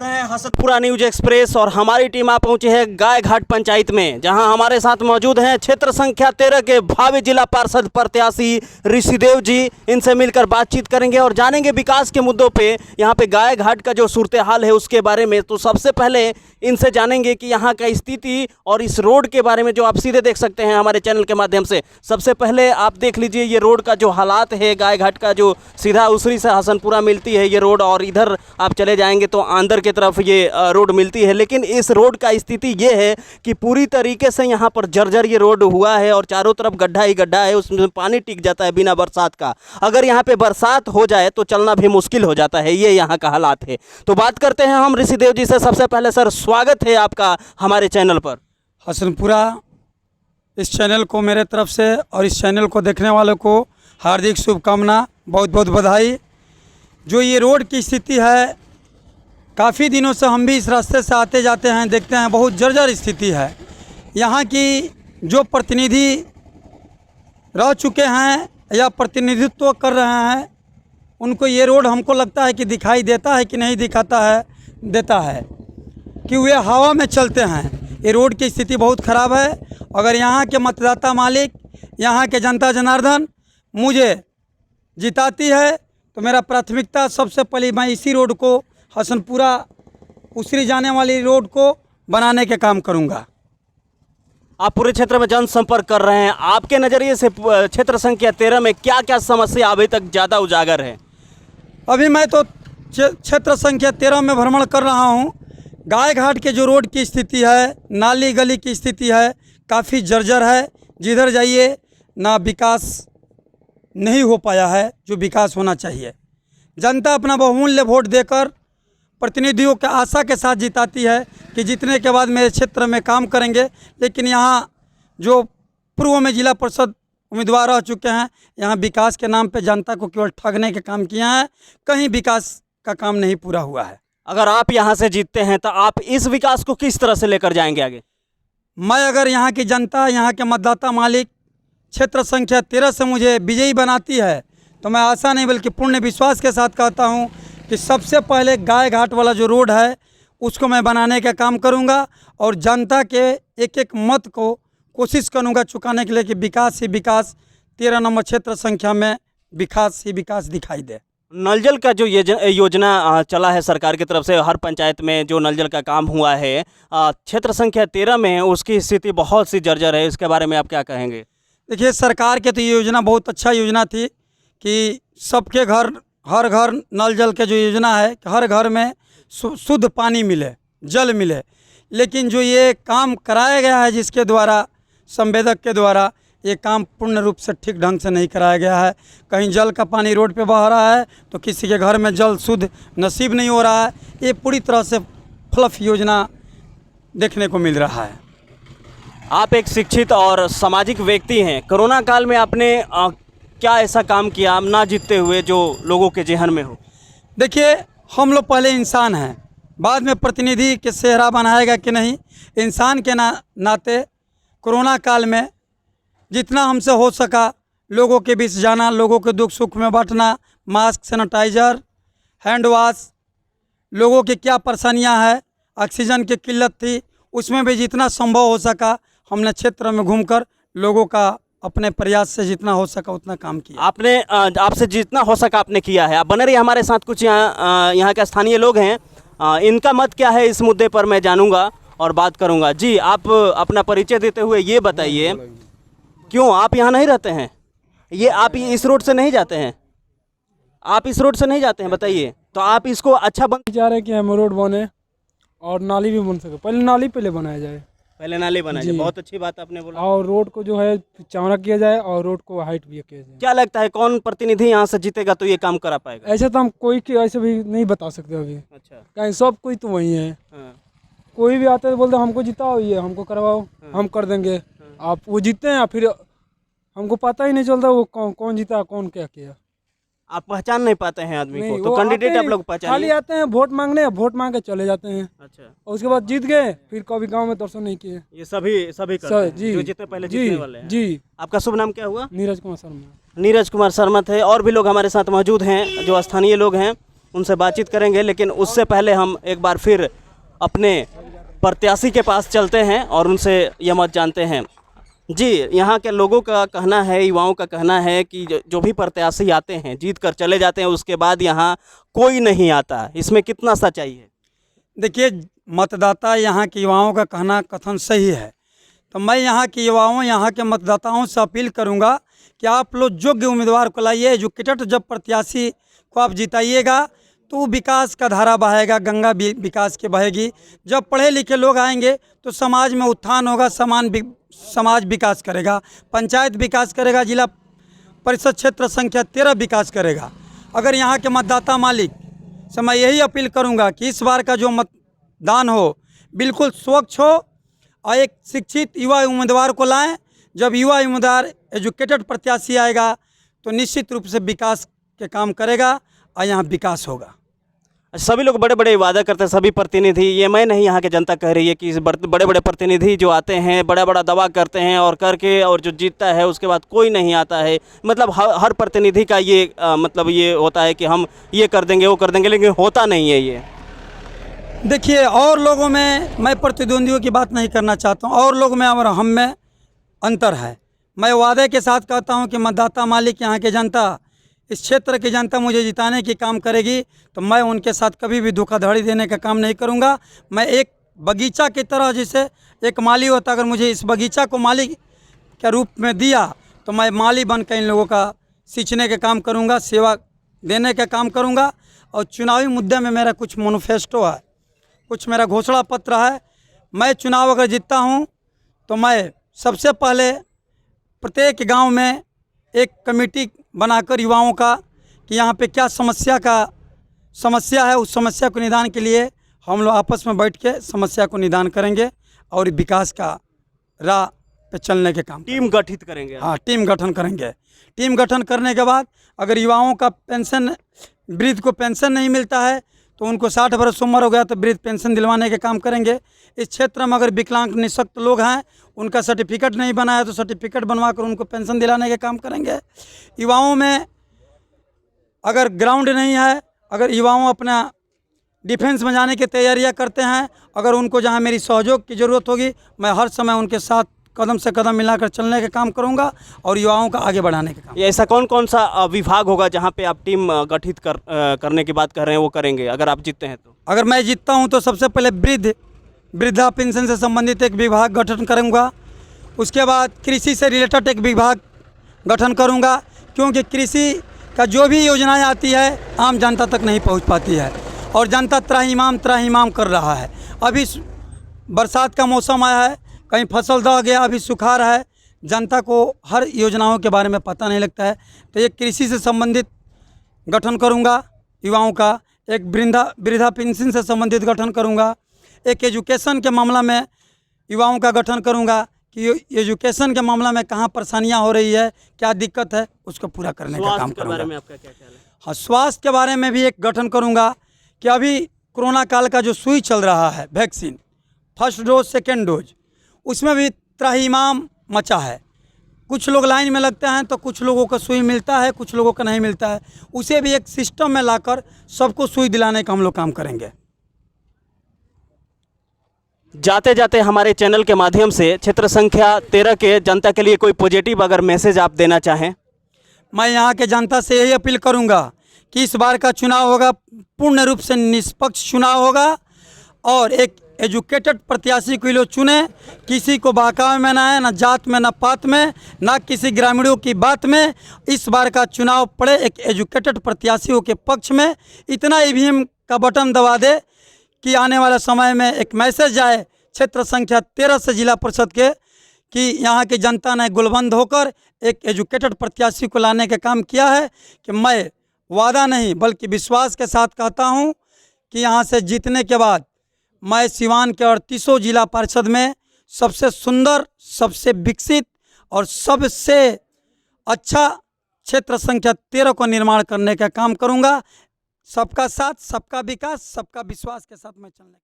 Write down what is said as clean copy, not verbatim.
Hasanpura news express और हमारी team आ पहुंची है गायघाट पंचायत में, जहां हमारे साथ मौजूद हैं क्षेत्र संख्या 13 के भावी जिला पार्षद प्रत्याशी ऋषिदेव जी। इनसे मिलकर बातचीत करेंगे और जानेंगे विकास के मुद्दों पे, यहां पे गायघाट का जो सूरत हाल है उसके बारे में। तो सबसे पहले इनसे जानेंगे कि यहाँ का स्थिति और इस रोड के बारे में, जो आप सीधे देख सकते हैं हमारे चैनल के माध्यम से। सबसे पहले आप देख लीजिए ये रोड का जो हालात है, गायघाट का जो सीधा उसरी से हसनपुरा मिलती है ये रोड, और इधर आप चले जाएंगे तो आंदर की तरफ ये रोड मिलती है। लेकिन इस रोड का स्थिति ये है कि पूरी तरीके से यहाँ पर जर्जर ये रोड हुआ है और चारों तरफ गड्ढा ही गड्ढा है, उसमें पानी टिक जाता है बिना बरसात का। अगर यहाँ पे बरसात हो जाए तो चलना भी मुश्किल हो जाता है, ये यहाँ का हालात है। तो बात करते हैं हम ऋषिदेव जी से। सबसे पहले सर, स्वागत है आपका हमारे चैनल पर। हसनपुरा इस चैनल को मेरे तरफ से और इस चैनल को देखने वालों को हार्दिक शुभकामना, बहुत बहुत बधाई। जो ये रोड की स्थिति है, काफ़ी दिनों से हम भी इस रास्ते से आते जाते हैं, देखते हैं बहुत जर्जर स्थिति है। यहाँ की जो प्रतिनिधि रह चुके हैं या प्रतिनिधित्व कर रहे हैं, उनको ये रोड हमको लगता है कि दिखाई देता है कि नहीं दिखाता है, देता है कि वे हवा में चलते हैं। ये रोड की स्थिति बहुत ख़राब है। अगर यहाँ के मतदाता मालिक, यहाँ के जनता जनार्दन मुझे जिताती है तो मेरा प्राथमिकता सबसे पहले मैं इसी रोड को, हसनपुरा उसरी जाने वाली रोड को बनाने के काम करूँगा। आप पूरे क्षेत्र में जनसंपर्क कर रहे हैं, आपके नज़रिए से क्षेत्र संख्या 13 में क्या क्या समस्या अभी तक ज़्यादा उजागर है? अभी मैं तो क्षेत्र संख्या 13 में भ्रमण कर रहा हूँ। गायघाट के जो रोड की स्थिति है, नाली गली की स्थिति है, काफ़ी जर्जर है। जिधर जाइए ना विकास नहीं हो पाया है जो विकास होना चाहिए। जनता अपना बहुमूल्य वोट देकर प्रतिनिधियों के आशा के साथ जिताती है कि जीतने के बाद मेरे क्षेत्र में काम करेंगे। लेकिन यहाँ जो पूर्व में जिला परिषद उम्मीदवार रह चुके हैं, यहाँ विकास के नाम पे जनता को केवल ठगने के काम किया है, कहीं विकास का काम नहीं पूरा हुआ है। अगर आप यहाँ से जीतते हैं तो आप इस विकास को किस तरह से लेकर जाएंगे आगे? मैं अगर यहाँ की जनता, यहाँ के मतदाता मालिक क्षेत्र संख्या 13 से मुझे विजयी बनाती है तो मैं आशा नहीं बल्कि पूर्ण विश्वास के साथ कहता हूँ कि सबसे पहले गायघाट वाला जो रोड है उसको मैं बनाने का काम करूँगा और जनता के एक एक मत को कोशिश करूँगा चुकाने के लिए कि विकास ही विकास 13 नंबर क्षेत्र संख्या में विकास ही विकास दिखाई दे। नल जल का जो योजना चला है सरकार की तरफ से, हर पंचायत में जो नल जल का काम हुआ है, क्षेत्र संख्या 13 में उसकी स्थिति बहुत सी जर्जर है, इसके बारे में आप क्या कहेंगे? देखिए, सरकार की तो ये योजना बहुत अच्छा योजना थी कि सबके घर, हर घर नल जल के जो योजना है, हर घर में शुद्ध पानी मिले, जल मिले। लेकिन जो ये काम कराया गया है जिसके द्वारा, संवेदक के द्वारा, ये काम पूर्ण रूप से ठीक ढंग से नहीं कराया गया है। कहीं जल का पानी रोड पे बह रहा है तो किसी के घर में जल शुद्ध नसीब नहीं हो रहा है। ये पूरी तरह से फ्लफ योजना देखने को मिल रहा है। आप एक शिक्षित और सामाजिक व्यक्ति हैं, कोरोना काल में आपने क्या ऐसा काम किया ना जीतते हुए जो लोगों के जेहन में हो? देखिए, हम लोग पहले इंसान हैं, बाद में प्रतिनिधि के सेहरा बनाएगा कि नहीं। इंसान के नाते कोरोना काल में जितना हमसे हो सका लोगों के बीच जाना, लोगों के दुख सुख में बांटना, मास्क, सैनिटाइज़र, हैंड वॉश, लोगों की क्या परेशानियां हैं, ऑक्सीजन की किल्लत थी, उसमें भी जितना संभव हो सका हमने क्षेत्र में घूमकर लोगों का अपने प्रयास से जितना हो सका उतना काम किया। आपने आपसे जितना हो सका आपने किया है। आप बने रहिए हमारे साथ। कुछ यहाँ के स्थानीय लोग हैं, इनका मत क्या है इस मुद्दे पर मैं जानूंगा और बात करूंगा। जी, आप अपना परिचय देते हुए ये बताइए, क्यों आप यहाँ नहीं रहते हैं? ये आप इस रोड से नहीं जाते हैं? आप इस रोड से नहीं जाते हैं, बताइए। तो आप इसको अच्छा बन जा रहे कि हम रोड बने और नाली भी बन सके। पहले नाली बनाया जाए, पहले नाली बनाया जाए। बहुत अच्छी बात आपने बोला। और रोड को जो है चौड़ा किया जाए और रोड को हाइट भी किया जाए। क्या लगता है कौन प्रतिनिधि यहाँ से जीतेगा तो ये काम करा पाएगा? ऐसे तो हम कोई के ऐसे भी नहीं बता सकते अभी। अच्छा, कहीं सब कोई तो वही है। हाँ। कोई भी आता है बोलते हमको जिताओ, ये हमको करवाओ, हम कर देंगे। आप वो जीतते हैं फिर हमको पता ही नहीं चलता वो कौन जीता, कौन क्या किया। आप पहचान नहीं पाते हैं आदमी को, तो कैंडिडेट आप लोग पहचान खाली आते हैं, वोट मांगने, वोट मांग के चले जाते हैं। अच्छा, और उसके बाद जीत गए, फिर कभी गांव में दर्शन नहीं किए। ये सभी करते हैं, जी, जो जितने पहले जीतने वाले हैं। जी। आपका शुभ नाम क्या हुआ? नीरज कुमार शर्मा। नीरज कुमार शर्मा थे। और भी लोग हमारे साथ मौजूद हैं जो स्थानीय लोग हैं। उनसे बातचीत करेंगे, लेकिन उससे पहले हम एक बार फिर अपने प्रत्याशी के पास चलते हैं और उनसे यह मत जानते हैं। जी, यहाँ के लोगों का कहना है, युवाओं का कहना है कि जो भी प्रत्याशी आते हैं जीत कर चले जाते हैं, उसके बाद यहाँ कोई नहीं आता। इसमें कितना सच्चाई है? देखिए, मतदाता यहाँ के युवाओं का कहना कथन सही है। तो मैं यहाँ के युवाओं, यहाँ के मतदाताओं से अपील करूँगा कि आप लोग योग्य उम्मीदवार को लाइए। एजुकेटेड जब प्रत्याशी को आप जिताइएगा तो विकास का धारा बहेगा, गंगा विकास की बहेगी। जब पढ़े लिखे लोग आएंगे तो समाज में उत्थान होगा, समाज विकास करेगा, पंचायत विकास करेगा, जिला परिषद क्षेत्र संख्या 13 विकास करेगा। अगर यहाँ के मतदाता मालिक से मैं यही अपील करूँगा कि इस बार का जो मतदान हो बिल्कुल स्वच्छ हो और एक शिक्षित युवा उम्मीदवार को लाएं। जब युवा उम्मीदवार एजुकेटेड प्रत्याशी आएगा तो निश्चित रूप से विकास के काम करेगा और यहाँ विकास होगा। सभी लोग बड़े बड़े वादा करते हैं, सभी प्रतिनिधि, ये मैं नहीं, यहाँ के जनता कह रही है कि बड़े बड़े प्रतिनिधि जो आते हैं बड़ा बड़ा दावा करते हैं और करके और जो जीतता है उसके बाद कोई नहीं आता है। मतलब हर प्रतिनिधि का ये मतलब ये होता है कि हम ये कर देंगे वो कर देंगे, लेकिन होता नहीं है ये। देखिए, और लोगों में मैं प्रतिद्वंदियों की बात नहीं करना चाहता हूँ, और लोग में और हम में अंतर है। मैं वादे के साथ कहता हूँ कि मतदाता मालिक, यहाँ के जनता, इस क्षेत्र की जनता मुझे जिताने की काम करेगी तो मैं उनके साथ कभी भी धोखाधड़ी देने का काम नहीं करूँगा। मैं एक बगीचा की तरह, जैसे एक माली होता, अगर मुझे इस बगीचा को माली के रूप में दिया तो मैं माली बनकर इन लोगों का सींचने का काम करूँगा, सेवा देने का काम करूँगा। और चुनावी मुद्दे में मेरा कुछ मैनिफेस्टो है, कुछ मेरा घोषणा पत्र है। मैं चुनाव अगर जीतता हूँ तो मैं सबसे पहले प्रत्येक गांव में एक कमेटी बनाकर युवाओं का कि यहाँ पे क्या समस्या है, उस समस्या को निदान के लिए हम लोग आपस में बैठ के समस्या को निदान करेंगे और विकास का राह पे चलने के काम। टीम गठित करेंगे? हाँ, टीम गठन करेंगे। टीम गठन करने के बाद अगर युवाओं का पेंशन, वृद्ध को पेंशन नहीं मिलता है तो उनको 60 वर्ष उम्र हो गया तो वृद्ध पेंशन दिलवाने के काम करेंगे। इस क्षेत्र में अगर विकलांग निःशक्त लोग हैं, उनका सर्टिफिकेट नहीं बना है तो सर्टिफिकेट बनवा कर उनको पेंशन दिलाने के काम करेंगे। युवाओं में अगर ग्राउंड नहीं है, अगर युवाओं अपना डिफेंस में जाने की तैयारियां करते हैं, अगर उनको जहां मेरी सहयोग की ज़रूरत होगी मैं हर समय उनके साथ कदम से कदम मिलाकर चलने का काम करूंगा और युवाओं का आगे बढ़ाने का काम। ऐसा कौन कौन सा विभाग होगा जहां पे आप टीम गठित करने की बात कर रहे हैं वो करेंगे अगर आप जीतते हैं तो? अगर मैं जीतता हूं तो सबसे पहले वृद्धा पेंशन से संबंधित एक विभाग गठन करूंगा। उसके बाद कृषि से रिलेटेड एक विभाग गठन करूंगा, क्योंकि कृषि का जो भी योजनाएं आती है आम जनता तक नहीं पहुंच पाती है और जनता त्राहिमाम कर रहा है। अभी बरसात का मौसम आया है, कहीं फसल दह गया, अभी सुखाड़ है, जनता को हर योजनाओं के बारे में पता नहीं लगता है। तो ये कृषि से संबंधित गठन करूंगा युवाओं का, एक वृद्धा पेंशन से संबंधित गठन करूंगा, एक एजुकेशन के मामला में युवाओं का गठन करूंगा कि एजुकेशन के मामला में कहाँ परेशानियां हो रही है, क्या दिक्कत है, उसको पूरा करने का काम करूंगा। स्वास्थ्य के बारे में आपका क्या ख्याल है? हाँ, स्वास्थ्य के बारे में भी एक गठन करूंगा कि अभी कोरोना काल का जो सुई चल रहा है, vaccine, first dose second dose, उसमें भी त्राहिमाम मचा है। कुछ लोग लाइन में लगते हैं तो कुछ लोगों को सुई मिलता है, कुछ लोगों को नहीं मिलता है। उसे भी एक सिस्टम में लाकर सबको सुई दिलाने का हम लोग काम करेंगे। जाते जाते हमारे चैनल के माध्यम से क्षेत्र संख्या 13 के जनता के लिए कोई पॉजिटिव अगर मैसेज आप देना चाहें? मैं यहाँ के जनता से यही अपील करूँगा कि इस बार का चुनाव होगा पूर्ण रूप से निष्पक्ष चुनाव होगा और एक एजुकेटेड प्रत्याशी को लोग चुने, किसी को बहकावे में ना है, ना जात में, ना पात में, ना किसी ग्रामीणों की बात में। इस बार का चुनाव पड़े एक एजुकेटेड प्रत्याशियों के पक्ष में। इतना ईवीएम का बटन दबा दे कि आने वाले समय में एक मैसेज आए क्षेत्र संख्या 13 से जिला परिषद के कि यहाँ की जनता ने गुलबंद होकर एक एजुकेटेड प्रत्याशी को लाने का काम किया है। कि मैं वादा नहीं बल्कि विश्वास के साथ कहता हूँ कि यहाँ से जीतने के बाद मैं सिवान के 38 जिला परिषद में सबसे सुंदर, सबसे विकसित और सबसे अच्छा क्षेत्र संख्या 13 को निर्माण करने का काम करूँगा। सबका साथ, सबका विकास, सबका विश्वास के साथ मैं चलने